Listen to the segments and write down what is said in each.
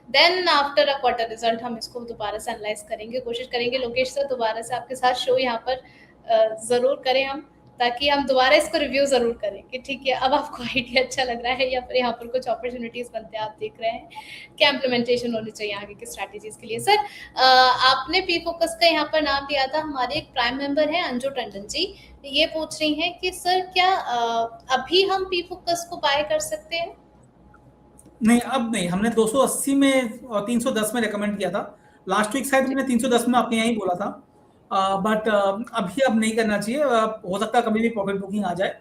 Then after a quarter result हम इसको दोबारा से एनालाइज करेंगे, कोशिश करेंगे लोकेश सर दोबारा से आपके साथ शो यहाँ पर ज़रूर करें हम, ताकि हम दोबारा इसको रिव्यू ज़रूर करें कि ठीक है अब आपको आइडिया अच्छा लग रहा है या फिर यहाँ पर कुछ अपॉर्चुनिटीज़ बनते हैं आप देख रहे हैं, क्या इम्प्लीमेंटेशन होनी चाहिए आगे की स्ट्रैटेजीज के लिए। सर आपने पी फोकस का यहाँ पर नाम लिया था, हमारे एक प्राइम मेंबर है अंजू टंडन जी, ये पूछ रही हैं कि सर क्या अभी हम पी फोकस को बाय कर सकते हैं? नहीं, अब नहीं, हमने 280 में और 310 में रेकमेंड किया था। लास्ट वीक शायद मैंने 310 में आपके यहाँ ही बोला था, बट अभी अब नहीं करना चाहिए। हो सकता है कभी भी प्रॉफिट बुकिंग आ जाए।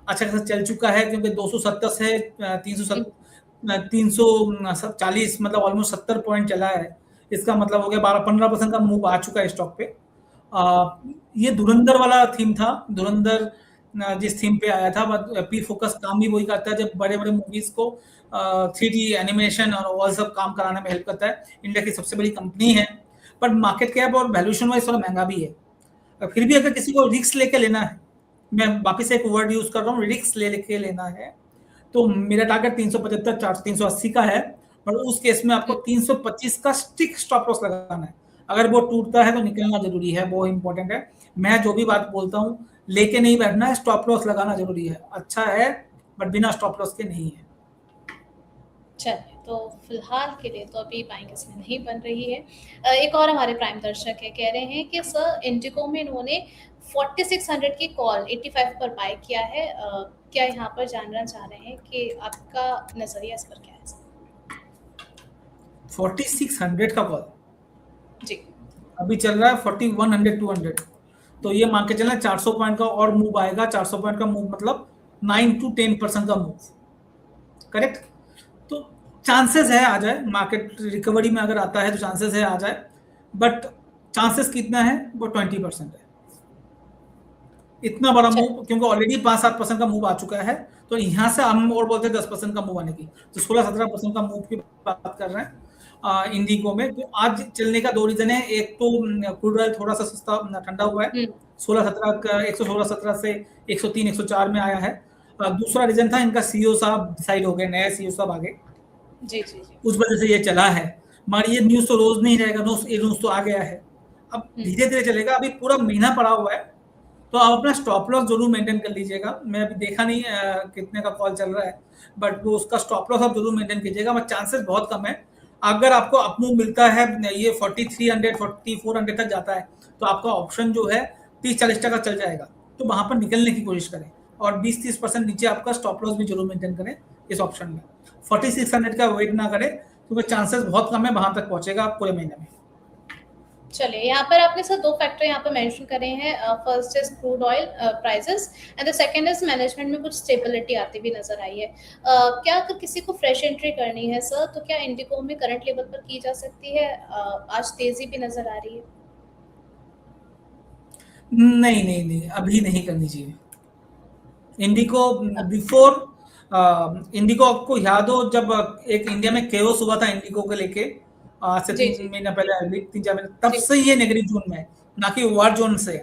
अच्छा खासा चल चुका है क्योंकि 270 से 340 मतलब ऑलमोस्ट 70 पॉइंट चला है। इसका मतलब हो गया 12-15% का मूव आ चुका है स्टॉक पे। ये धुरंधर वाला थीम था, धुरंधर जिस थीम पे आया था, पी फोकस काम भी वही करता है, जब बड़े बड़े मूवीज को 3D एनिमेशन और ऑल सब काम कराने में हेल्प करता है। इंडिया की सबसे बड़ी कंपनी है, बट मार्केट कैप और वैल्यूएशन वाइज थोड़ा महंगा भी है। फिर भी अगर किसी को रिस्क लेके लेना है, मैं वापस एक वर्ड यूज कर रहा हूँ, रिस्क लेके लेना है, तो मेरा टारगेट 375 380 का है। पर उस केस में आपको 325 का स्टिक स्टॉप लॉस लगाना है। अगर वो टूटता है तो निकलना जरूरी है, वो इंपॉर्टेंट है। मैं जो भी बात बोलता हूँ लेके नहीं बैठना है, स्टॉप लॉस लगाना जरूरी है। अच्छा है बट बिना स्टॉप लॉस के नहीं है। चलिए, तो फिलहाल के लिए तो अभी बाइंग इसमें नहीं बन रही है। एक और हमारे प्राइम दर्शक है, कह रहे हैं कि सर इंडिगो में इन्होंने 4600 की कॉल 85 पर बाय किया है, क्या यहाँ पर जानना चाह रहे हैं कि आपका नजरिया इस पर क्या है? 4600 का कॉल जी, अभी चल रहा है 4100 200, तो ये मान के चलना 400 पॉइंट का और मूव आएगा। 400 पॉइंट का मूव मतलब 9 to 10% का मूव, करेक्ट। तो चांसेस है आ जाए, मार्केट रिकवरी में अगर आता है तो चांसेस है आ जाए, बट चांसेस कितना है, वो 20% है। इतना बड़ा मूव क्योंकि ऑलरेडी 5-7% का मूव आ चुका है, तो यहाँ से हम और बोलते हैं 10% का मूव आने की, तो 16-17% का मूव की बात कर रहे हैं इंडिगो में। तो आज चलने का दो रीजन है, एक तो क्रूड ऑयल थोड़ा सा सस्ता ठंडा हुआ है, 16-17 का 116-17 से 103-104 में आया है। दूसरा रीजन था इनका सीईओ साहब डिसाइड हो गए, नए सीईओ साहब आगे, जी, जी, जी। उस वजह से ये चला है। मगर ये न्यूज तो रोज नहीं रहेगा, ये न्यूज तो आ गया है, अब धीरे धीरे चलेगा। अभी पूरा महीना पड़ा हुआ है, तो आप अपना स्टॉप लॉस जरूर मेंटेन कर लीजिएगा। मैं अभी देखा नहीं कितने का कॉल चल रहा है, बट वो उसका स्टॉप लॉस आप जरूर मेंटेन कीजिएगा। बट चांसेस बहुत कम है। अगर आपको अपमूव मिलता है, ये 4300 4400 तक जाता है, तो आपका ऑप्शन जो है 30-40 टका चल जाएगा, तो वहां पर निकलने की कोशिश करें। और 20-30% नीचे आपका स्टॉप लॉस भी जरूर मेंटेन करें इस ऑप्शन में। 4600 का वेट ना करें, क्योंकि चांसेस बहुत कम है वहां तक पहुंचेगा पूरे महीने में। चलिए, यहाँ पर आपने सर 2 फैक्टर यहाँ पर मेंशन करे हैं। First is crude oil prices and the second is management में कुछ स्टेबिलिटी आती भी नजर आई है। क्या अगर किसी को फ्रेश एंट्री करनी है सर, तो क्या इंडिगो में करंट लेवल पर की जा सकती है? आज तेजी भी नजर आ रही है। नहीं नहीं नहीं, अभी नहीं करनी चाहिए इंडिको। बिफोर इंडिको, आपको याद हो जब एक इंडिया में केओस हुआ था इंडिको को लेके, आज से जी, 3 जी, महीना पहले, 3-4 महीने, तब जी। से ये नेगेटिव जोन में है, ना कि वार जोन से।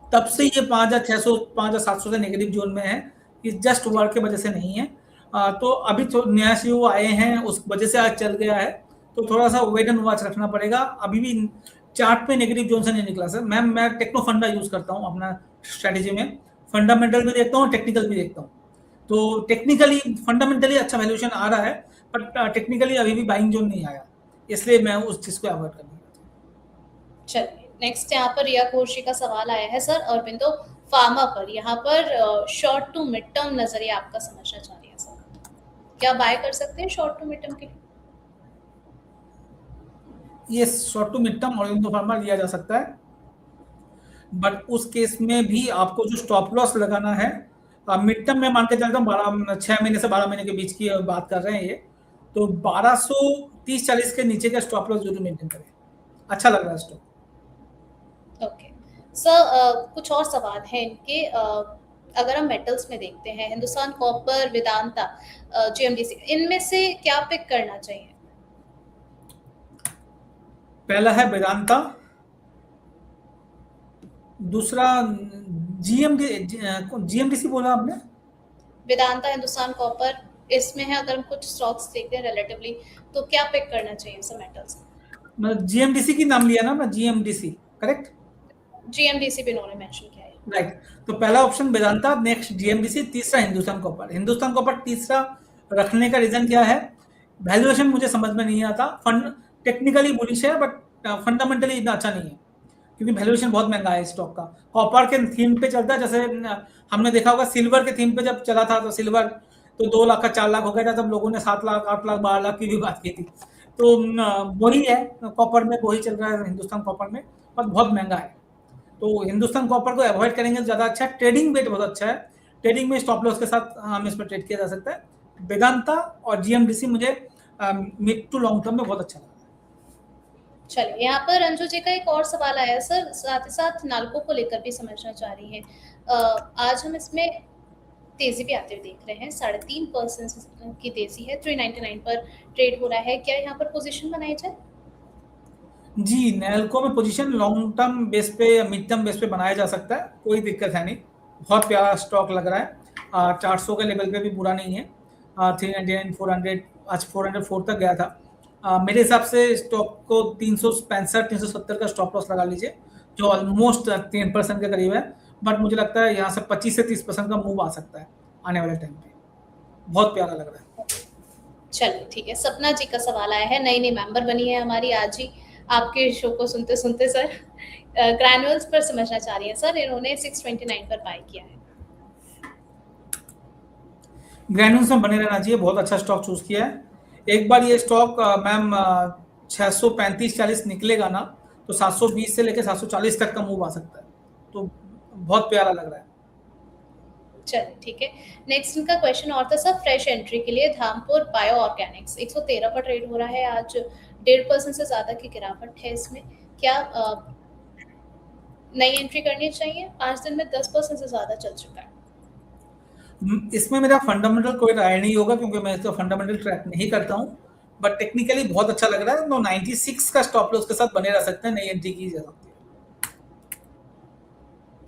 तब से जी, ये 5600 5700 से नेगेटिव जोन में है, ये जस्ट जी। वार के वजह से नहीं है। तो अभी तो नया सीईओ आए हैं, उस वजह से आज चल गया है, तो थोड़ा सा वेट एंड वॉच रखना पड़ेगा। अभी भी चार्ट पे नेगेटिव जोन से नहीं निकला सर। मैं टेक्नो फंडा यूज करता हूँ अपना स्ट्रेटेजी में, फंडामेंटल भी देखता हूँ, टेक्निकल भी देखता हूँ। तो टेक्निकली फंडामेंटली अच्छा वैल्यूएशन आ रहा है, बट टेक्निकली अभी भी बाइंग जोन नहीं आया, इसलिए मैं उस चीज को अवॉइड करना चाहता हूँ। चलिए, नेक्स्ट यहाँ पर रिया कोशी का सवाल आया है सर अरविंदो फार्मा पर। यहाँ पर शॉर्ट टू मिड टर्म नजरिया आपका समझना चाह रही है सर, क्या बाय कर सकते हैं शॉर्ट टू मिड टर्म के लिए? ये short to mid term oriental pharma लिया जा सकता है, बट उस केस में भी आपको जो स्टॉप लॉस लगाना है, मिड टर्म में मान के चलता हूँ 6 महीने से 12 महीने के बीच की बात कर रहे हैं ये, तो 1230-40 के नीचे का स्टॉप लॉस जरूर मेंटेन करें। अच्छा लग रहा है स्टॉक। ओके सर, कुछ और सवाल हैं इनके। अगर हम मेटल्स में देखते हैं, हिंदुस्तान कॉपर, वेदांता, जीएमडीसी, इनमें से क्या पिक करना चाहिए? पहला है वेदांता, दूसरा जीएमडीसी बोला आपने? वेदांता, हिंदुस्तान कॉपर, इसमें है, अगर हम कुछ स्टॉक्स देखते हैं रिलेटिवली, तो क्या पिक करना चाहिए सब मेटल्स? मतलब जीएमडीसी की नाम लिया ना मैं, जीएमडीसी, करेक्ट? जीएमडीसी भी इन्होंने मेंशन किया है। राइट। तो पहला ऑप्शन वेदांता, नेक्स्ट जीएमडीसी, तीसरा हिंदुस्तान कॉपर। हिंदुस्तान कॉपर तीसरा रखने का रीजन क्या है? वैल्यूएशन मुझे समझ में नहीं आता। फंड टेक्निकली बुलिश है बट फंडामेंटली इतना अच्छा नहीं है, क्योंकि वैल्यूएशन बहुत महंगा है स्टॉक का। कॉपर के थीम पे चलता है, जैसे हमने देखा होगा सिल्वर के थीम पे जब चला था, तो सिल्वर तो 2 लाख का 4 लाख हो गया था, तब लोगों ने 7 लाख 8 लाख 12 लाख की भी बात की थी। तो वही है कॉपर में, वही चल रहा है हिंदुस्तान कॉपर में, पर बहुत महंगा है। तो हिंदुस्तान कॉपर को अवॉइड करेंगे तो ज़्यादा अच्छा है। ट्रेडिंग वेट बहुत अच्छा है, ट्रेडिंग में स्टॉप लॉस के साथ हम इसमें ट्रेड किया जा सकता है। वेदांता और जीएमडीसी मुझे मिड टू लॉन्ग टर्म में बहुत अच्छा लगा। चलिए, यहाँ पर अंजू जी का एक और सवाल आया सर, साथ ही साथ नाल्को को लेकर भी समझना चाह रही हैं। आज हम इसमें तेजी भी आते हुए देख रहे हैं, 3.5% की तेजी है, 399 पर ट्रेड हो रहा है। क्या यहाँ पर पोजीशन बनाई जाए? जी, नैल्को में पोजीशन लॉन्ग टर्म बेस पे या मिड टर्म बेस पे बनाया जा सकता है, कोई दिक्कत है नहीं। बहुत प्यारा स्टॉक लग रहा है। 400 के लेवल पे भी बुरा नहीं है। 399 400, आज 404 तक गया था। मेरे हिसाब से स्टॉक को 365 370 का स्टॉप लॉस लगा लीजिए, जो ऑलमोस्ट 10% के करीब है। बट मुझे लगता है यहाँ से 25 से 30% का मूव आ सकता है आने वाले टाइम पे। बहुत प्यारा लग रहा है। चलिए ठीक है, सपना जी का सवाल आया है, नई नई मेंबर बनी है हमारी आज ही आपके शो को सुनते सुनते सर। ग्रैनुअल्स पर समझना चाह रही हैं सर, इन्होंने 629 पर बाय किया है। ग्रैनुल्स में बने रहना चाहिए, बहुत अच्छा स्टॉक चूज किया है। एक बार ये स्टॉक मैम 635-40 निकलेगा ना, तो 720 से लेकर 740 तक का मूव आ सकता है। तो बहुत प्यारा लग रहा है। चलिए ठीक है, नेक्स्ट इनका क्वेश्चन और था सर, फ्रेश एंट्री के लिए धामपुर बायो ऑर्गेनिक्स 113 पर ट्रेड हो रहा है, आज 1.5% से ज्यादा की गिरावट है इसमें। क्या नई एंट्री करनी चाहिए? 5 दिन में 10% से ज्यादा चल चुका है। इसमें मेरा फंडामेंटल कोई राय नहीं होगा, क्योंकि मैं इसका फंडामेंटल ट्रैक नहीं करता हूँ। बट टेक्निकली बहुत अच्छा लग रहा है। 96 का स्टॉप लॉस के साथ बने रह सकते हैं, नई एंट्री की जा सकती है।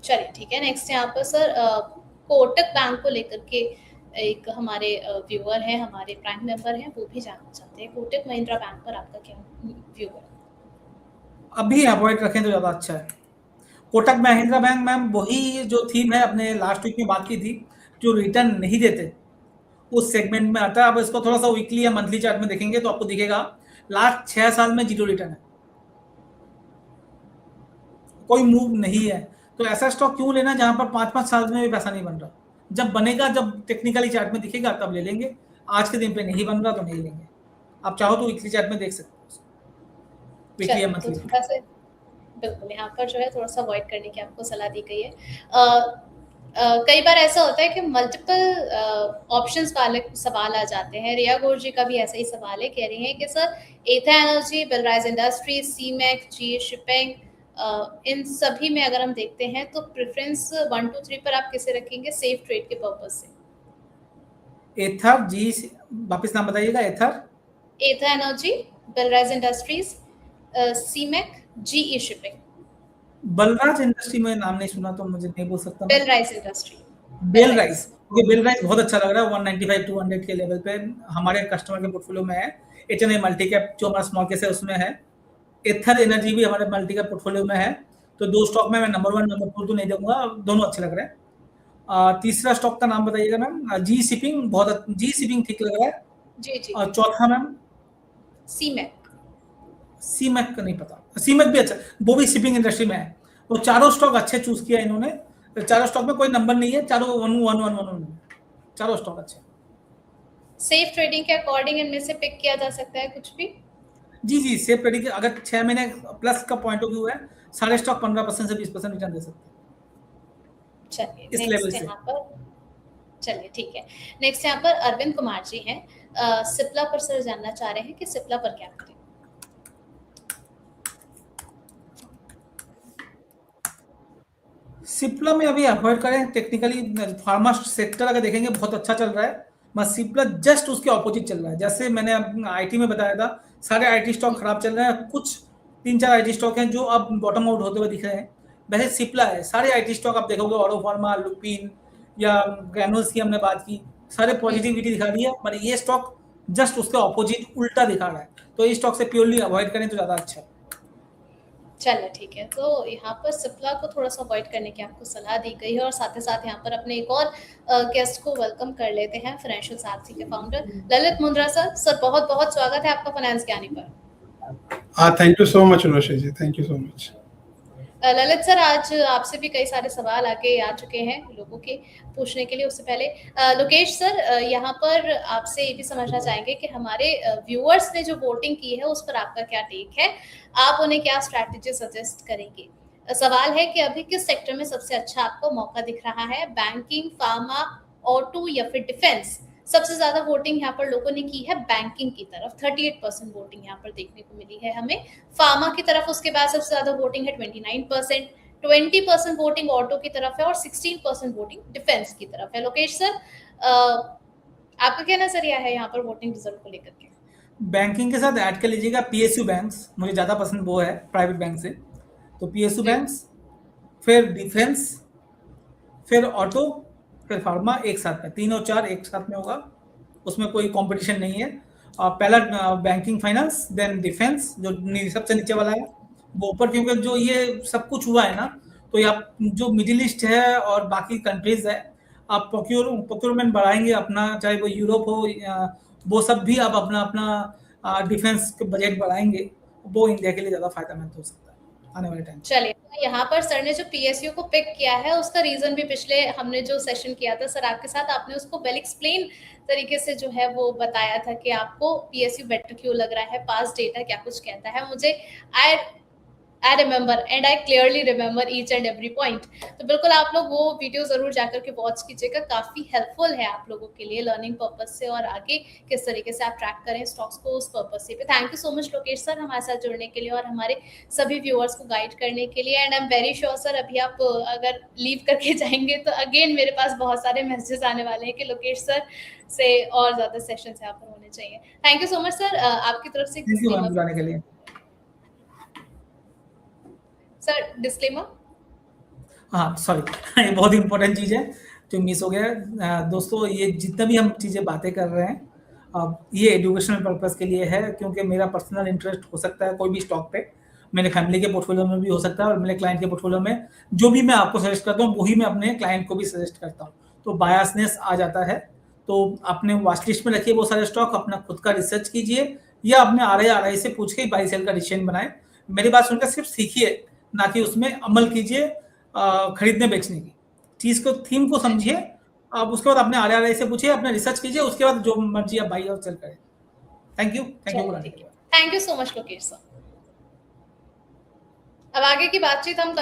चलिए ठीक है, नेक्स्ट यहाँ पर सर कोटक बैंक को लेकर के एक हमारे व्यूअर हैं, हमारे प्राइम मेंबर हैं, वो भी जानना चाहते हैं कोटक महिंद्रा बैंक पर आपका क्या व्यू है? अभी अवॉइड रखें तो ज़्यादा अच्छा है। कोटक महिंद्रा बैंक मैम वही जो थीम है, अपने लास्ट वीक में बात की थी, जो रिटर्न नहीं देते उस सेगमेंट में आता है। अब इसको थोड़ा सा वीकली या मंथली चार्ट में देखेंगे तो आपको दिखेगा लास्ट 6 साल में जीरो रिटर्न है, कोई मूव नहीं है। तो ऐसा स्टॉक क्यों लेना जहां पर 5-5 साल में भी पैसा नहीं बन रहा? जब बनेगा, जब टेक्निकली चार्ट में दिखेगा तब ले लेंगे। आज के दिन पे नहीं बन रहा तो नहीं लेंगे। आप चाहो तो वीकली चार्ट में देख सकते हो, वीकली या चलिए, तो मंथली। थोड़ा सा बिल्कुल यहाँ पर जो है थोड़ा सा अवॉइड करने की आपको सलाह दी गई है। कई बार ऐसा होता है कि मल्टीपल ऑप्शंस वाले सवाल आ जाते हैं। रिया गौर जी का भी ऐसा ही सवाल है, कह रही हैं कि सर एथा एनर्जी, बेलराइज इंडस्ट्रीज, सीमेक, जी शिपिंग, इन सभी में अगर हम देखते हैं तो प्रेफरेंस 1 2 3 पर आप किसे रखेंगे सेफ ट्रेड के पर्पज से? एथर जी, वापस नाम बताइएगा। Ather, Ather energy, Belrise industries, Seamec, GE shipping. Balraj industry में नाम नहीं सुना तो मुझे नहीं बोल सकता। बेलराइज इंडस्ट्री, बेल राइस, क्योंकि बेल राइस बहुत अच्छा लग रहा है। 195 200 के लेवल पे हमारे कस्टमर के पोर्टफोलियो में है। एचएनआई मल्टी कैप जो हमारा स्मॉल कैप है उसमें है। एथर एनर्जी भी हमारे मल्टी कैप पोर्टफोलियो में है। तो दो स्टॉक में मैं नंबर 1 नंबर 2 तो नहीं दूंगा, दोनों अच्छे लग रहे हैं। तीसरा स्टॉक का नाम बताइएगा मैम। जी शिपिंग, बहुत जी शिपिंग ठीक लग रहा है। जी जी। और चौथा मैम सीमेक। सीमेक का नहीं पता, सीमेक भी अच्छा, वो भी शिपिंग इंडस्ट्री में है। वो चारों स्टॉक अच्छे चूज किया इन्होंने। तो चारों स्टॉक में कोई नंबर नहीं है, चारों 1-1-1-1 चारों स्टॉक अच्छे। सेफ ट्रेडिंग के अकॉर्डिंग इनमें से पिक किया जा सकता है कुछ भी? जी जी, सेफ ट्रेडिंग अगर 6 महीने प्लस का पॉइंट ऑफ व्यू है, सारे स्टॉक 15% से 20% रिटर्न दे सकते हैं चलिए इस लेवल नेक्स्ट से। यहाँ पर, चलिए ठीक है, नेक्स्ट यहाँ पर अरविंद कुमार जी हैं, सिप्ला पर सर जानना चाह रहे हैं कि सिप्ला पर क्या करें? सिप्ला में अभी अवॉइड करें। टेक्निकली फार्मा सेक्टर अगर देखेंगे बहुत अच्छा चल रहा है, बस सिप्ला जस्ट उसके ऑपोजिट चल रहा है। जैसे मैंने आईटी में बताया था, सारे आईटी स्टॉक खराब चल रहे हैं। कुछ 3-4 आईटी स्टॉक हैं जो अब बॉटम आउट होते हुए दिख रहे हैं। वैसे सिप्ला है, सारे आईटी स्टॉक आप देखोगे, ऑरो फार्मा, लुपिन या ग्रैनुल्स की हमने बात की, सारे पॉजिटिविटी दिखा रही है, पर ये स्टॉक जस्ट उसके ऑपोजिट उल्टा दिखा रहा है, तो इस स्टॉक से प्योरली अवॉइड करें तो ज़्यादा अच्छा है। चलिए ठीक है, तो यहाँ पर सिप्ला को थोड़ा-सा अवॉइड करने की आपको सलाह दी गई है और साथ ही साथ यहाँ पर अपने एक और गेस्ट को वेलकम कर लेते हैं, फाइनेंशियल सारथी के founder Lalit Mundra sir. Sir बहुत-बहुत स्वागत है आपका फाइनेंस ज्ञानी पर। Thank you so much Roshni ji, thank you so much. Lalit sir, आज आपसे भी कई सारे सवाल आके आ चुके हैं लोगों के पूछने के लिए। उससे पहले लोकेश सर, यहाँ पर आपसे ये भी समझना चाहेंगे कि हमारे व्यूअर्स ने जो वोटिंग की है उस पर आपका क्या टेक है, आप उन्हें क्या स्ट्रैटेजी सजेस्ट करेंगे। सवाल है कि अभी किस सेक्टर में सबसे अच्छा आपको मौका दिख रहा है, बैंकिंग, फार्मा, ऑटो या फिर डिफेंस। सबसे ज्यादा वोटिंग यहाँ पर लोगों ने की है बैंकिंग की तरफ, 38% वोटिंग यहाँ पर देखने को मिली है हमें। फार्मा की तरफ उसके बाद सबसे ज्यादा वोटिंग है 29%, 20% वोटिंग ऑटो की तरफ है और 16% वोटिंग डिफेंस की तरफ है। लोकेश सर, आपका क्या नजरिया है यहाँ पर वोटिंग रिजल्ट को लेकर के। बैंकिंग के साथ ऐड कर लीजिएगा पीएसयू बैंक्स, मुझे ज़्यादा पसंद वो है प्राइवेट बैंक से, तो पीएसयू बैंक्स, फिर डिफेंस, फिर ऑटो, फिर फार्मा, एक साथ में 3 और 4 एक साथ में होगा, उसमें कोई कंपटीशन नहीं है। पहला बैंकिंग फाइनेंस, देन डिफेंस जो सबसे नीचे वाला है वो ऊपर, क्योंकि जो ये सब कुछ हुआ है ना, तो ये आप जो मिडिल ईस्ट है और बाकी कंट्रीज है, आप प्रोक्योरमेंट बढ़ाएंगे अपना, चाहे वो यूरोप हो, वो सब भी आप अपना अपना डिफेंस बजट बढ़ाएंगे, वो इंडिया के लिए ज़्यादा फायदेमंद हो सकता है आने वाले टाइम। चलिए, तो यहाँ पर सर ने जो पीएसयू को पिक किया है उसका रीजन भी पिछले हमने जो सेशन किया था सर आपके साथ, आपने उसको वेल एक्सप्लेन तरीके से जो है वो बताया था कि आपको पीएसयू बेटर क्यों लग रहा है, पास डेटा क्या कुछ कहता है। मुझे I remember and I clearly remember each and every point. तो बिल्कुल आप लोग वो वीडियो जरूर जाकर के वॉच कीजिएगा, काफी हेल्पफुल है आप लोगों के लिए लर्निंग पर्पज से, और आगे किस तरीके से आप ट्रैक करें स्टॉक्स को उस पर्पज से। Thank you so much Lokesh sir हमारे साथ जुड़ने के लिए और हमारे सभी व्यूअर्स को गाइड करने के लिए। And I am very sure sir, अभी आप अगर लीव करके जाएंगे तो अगेन मेरे पास बहुत सारे मैसेजेस आने वाले हैं कि लोकेश सर से और ज्यादा सेशंस यहाँ पर होने चाहिए। Thank you so much sir, आपकी तरफ से के लिए सर डिस्क्लेमर। हाँ सॉरी ये बहुत इंपॉर्टेंट चीज़ है जो मिस हो गया। दोस्तों, ये जितना भी हम चीज़ें बातें कर रहे हैं ये एजुकेशनल पर्पस के लिए है, क्योंकि मेरा पर्सनल इंटरेस्ट हो सकता है कोई भी स्टॉक पे, मेरे फैमिली के पोर्टफोलियो में भी हो सकता है, और मेरे क्लाइंट के पोर्टफोलियो में जो भी मैं आपको सजेस्ट करता हूँ वही मैं अपने क्लाइंट को भी सजेस्ट करता हूँ, तो बायसनेस आ जाता है। तो अपने वॉच लिस्ट में रखिए वो सारे स्टॉक, अपना खुद का रिसर्च कीजिए या अपने RI से पूछ के बाई सेल का डिसीजन बनाए। मेरी बात सुनकर सिर्फ सीखिए, ना कि उसमें अमल कीजिए खरीदने बेचने की चीज को, थीम को समझिए, आप उसके बाद अपने RI से पूछिए, अपने रिसर्च कीजिए, उसके बाद जो मर्जी आप बाई और सेल करें। Thank you so much Lokesh sir. अब आगे की बातचीत हम